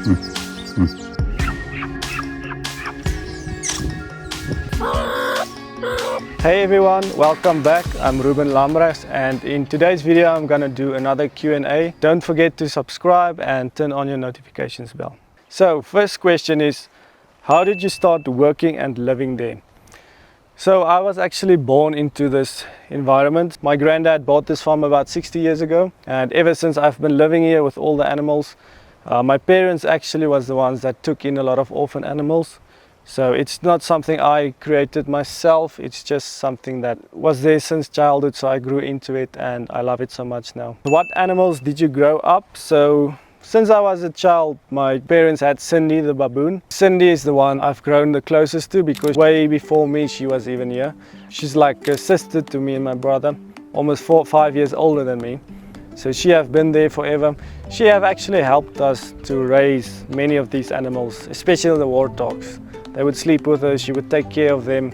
Hey everyone, welcome back. I'm Ruben and in today's video I'm gonna do another Q&A. Don't forget to subscribe and turn on your notifications bell. So first question is, how did you start working and living there? So I was actually born into this environment. My granddad bought this farm about 60 years ago, and ever since I've been living here with all the animals. My parents actually was the ones that took in a lot of orphan animals. So it's not something I created myself, it's just something that was there since childhood, so I grew into it and I love it so much now. What animals did you grow up? So since I was a child, my parents had Cindy the baboon. Cindy is the one I've grown the closest to because way before me she was even here. She's like a sister to me and my brother, almost 4 or 5 years older than me. So she have been there forever. She have actually helped us to raise many of these animals, especially the warthogs. They would sleep with her, she would take care of them.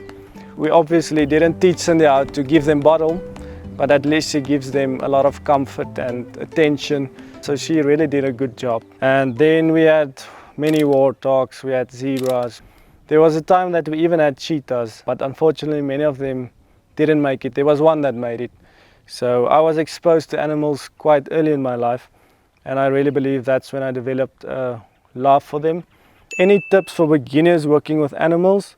We obviously didn't teach Cindy how to give them bottle, but at least she gives them a lot of comfort and attention. So she really did a good job. And then we had many warthogs, we had zebras. There was a time that we even had cheetahs, but unfortunately many of them didn't make it. There was one that made it. So I was exposed to animals quite early in my life, and I really believe that's when I developed a love for them. Any tips for beginners working with animals?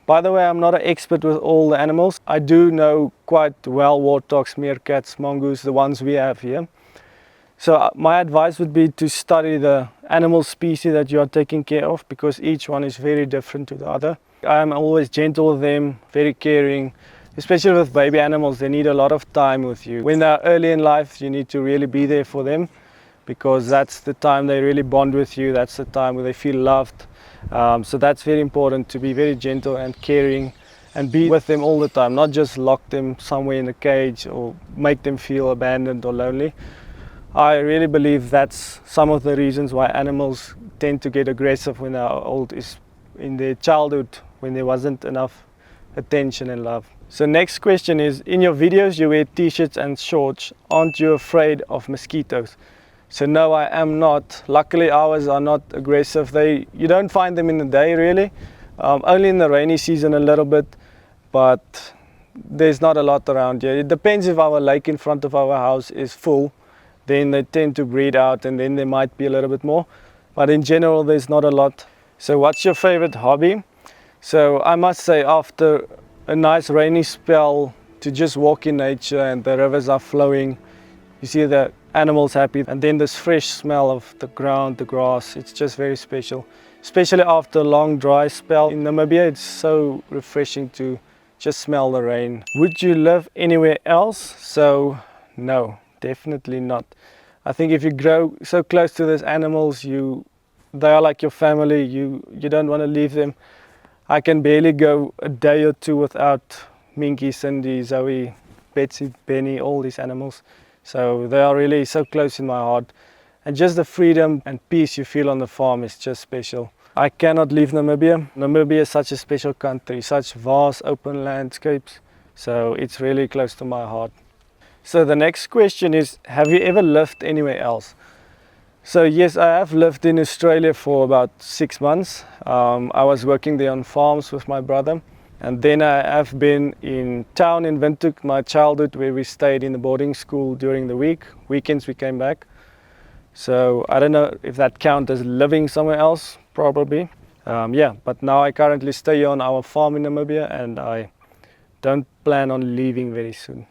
By the way, I'm not an expert with all the animals. I do know quite well warthogs, meerkats, mongoose, the ones we have here. So my advice would be to study the animal species that you are taking care of, because each one is very different to the other. I am always gentle with them, very caring. Especially with baby animals, they need a lot of time with you. When they're early in life, you need to really be there for them, because that's the time they really bond with you. That's the time where they feel loved. So that's very important, to be very gentle and caring and be with them all the time, not just lock them somewhere in a cage or make them feel abandoned or lonely. I really believe that's some of the reasons why animals tend to get aggressive when they're old, is in their childhood when there wasn't enough attention and love. So next question is, in your videos you wear t-shirts and shorts. Aren't you afraid of mosquitoes? So no, I am not. Luckily ours are not aggressive. You don't find them in the day really, only in the rainy season a little bit, but there's not a lot around here. It depends if our lake in front of our house is full, then they tend to breed out and then there might be a little bit more, but in general there's not a lot. So what's your favorite hobby? So I must say, after a nice rainy spell, to just walk in nature and the rivers are flowing, you see the animals happy, and then this fresh smell of the ground, the grass, it's just very special. Especially after a long dry spell in Namibia, it's so refreshing to just smell the rain. Would you live anywhere else? So no, definitely not. I think if you grow so close to these animals, they are like your family, you don't want to leave them. I can barely go a day or two without Minky, Cindy, Zoe, Betsy, Benny, all these animals. So they are really so close in my heart. And just the freedom and peace you feel on the farm is just special. I cannot leave Namibia. Namibia is such a special country, such vast open landscapes. So it's really close to my heart. So the next question is, have you ever lived anywhere else? So yes, I have lived in Australia for about 6 months. I was working there on farms with my brother. And then I have been in town in Windhoek, my childhood, where we stayed in the boarding school during the week. Weekends we came back. So I don't know if that counts as living somewhere else, probably. Yeah, but now I currently stay on our farm in Namibia and I don't plan on leaving very soon.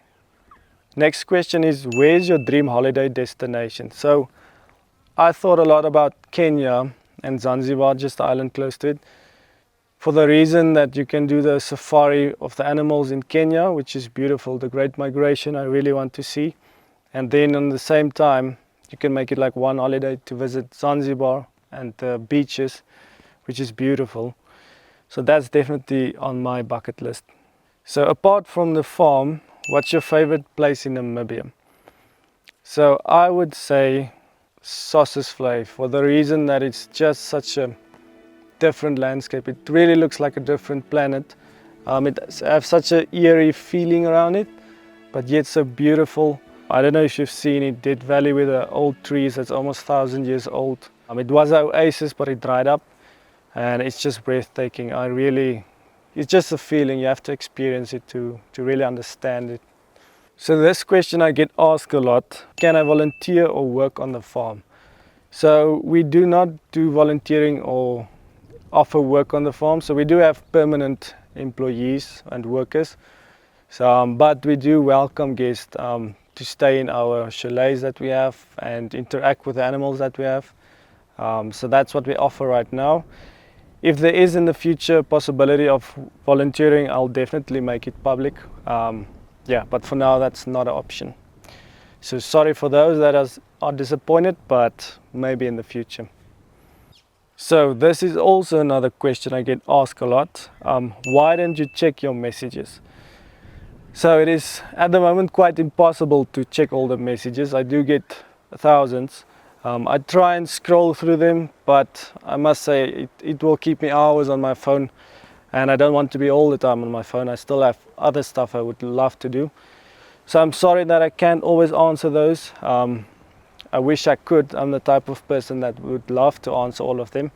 Next question is, where's your dream holiday destination? So I thought a lot about Kenya and Zanzibar, just the island close to it, for the reason that you can do the safari of the animals in Kenya, which is beautiful, the Great Migration I really want to see. And then on the same time, you can make it like one holiday to visit Zanzibar and the beaches, which is beautiful. So that's definitely on my bucket list. So apart from the farm, what's your favorite place in Namibia? So I would say Sossusvlei, for the reason that it's just such a different landscape. It really looks like a different planet. It has such an eerie feeling around it, but yet so beautiful. I don't know if you've seen it, Dead Valley with the old trees that's almost 1,000 years old. It was an oasis, but it dried up, and it's just breathtaking. It's just a feeling. You have to experience it to really understand it. So this question I get asked a lot: can I volunteer or work on the farm? So we do not do volunteering or offer work on the farm. So we do have permanent employees and workers. So, but we do welcome guests to stay in our chalets that we have and interact with the animals that we have. So that's what we offer right now. If there is in the future possibility of volunteering, I'll definitely make it public. Yeah, but for now that's not an option. So sorry for those that are disappointed, but maybe in the future. So this is also another question I get asked a lot. Why don't you check your messages? So it is at the moment quite impossible to check all the messages. I do get thousands. I try and scroll through them, but I must say it will keep me hours on my phone, and I don't want to be all the time on my phone. I still have other stuff I would love to do. So I'm sorry that I can't always answer those. I wish I could. I'm the type of person that would love to answer all of them.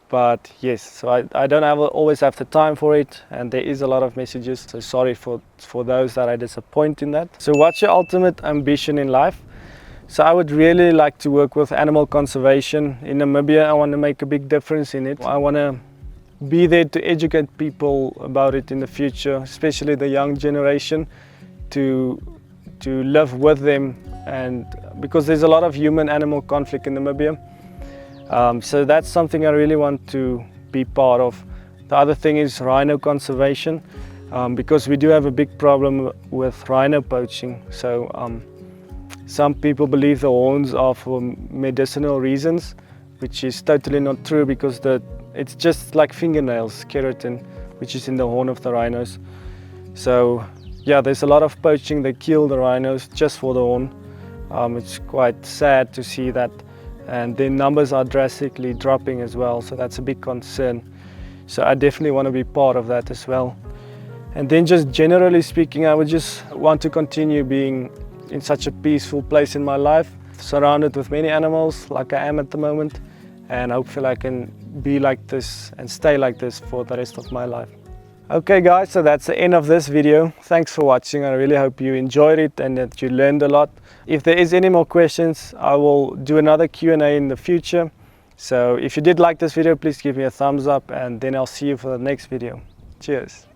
But yes, so I don't always have the time for it, and there is a lot of messages. So sorry for those that I disappoint in that. So what's your ultimate ambition in life? So I would really like to work with animal conservation in Namibia. I want to make a big difference in it. I want to be there to educate people about it in the future, especially the young generation, to live with them, and because there's a lot of human-animal conflict in Namibia. So that's something I really want to be part of. The other thing is rhino conservation, because we do have a big problem with rhino poaching. So some people believe the horns are for medicinal reasons, which is totally not true, because it's just like fingernails, keratin, which is in the horn of the rhinos. So yeah, there's a lot of poaching. They kill the rhinos just for the horn. It's quite sad to see that, and their numbers are drastically dropping as well, so that's a big concern. So I definitely want to be part of that as well. And then just generally speaking, I would just want to continue being in such a peaceful place in my life, surrounded with many animals like I am at the moment, and hopefully I can be like this and stay like this for the rest of my life. Okay guys, so that's the end of this video. Thanks for watching. I really hope you enjoyed it and that you learned a lot. If there is any more questions, I will do another Q&A in the future. So if you did like this video, please give me a thumbs up, and then I'll see you for the next video. Cheers.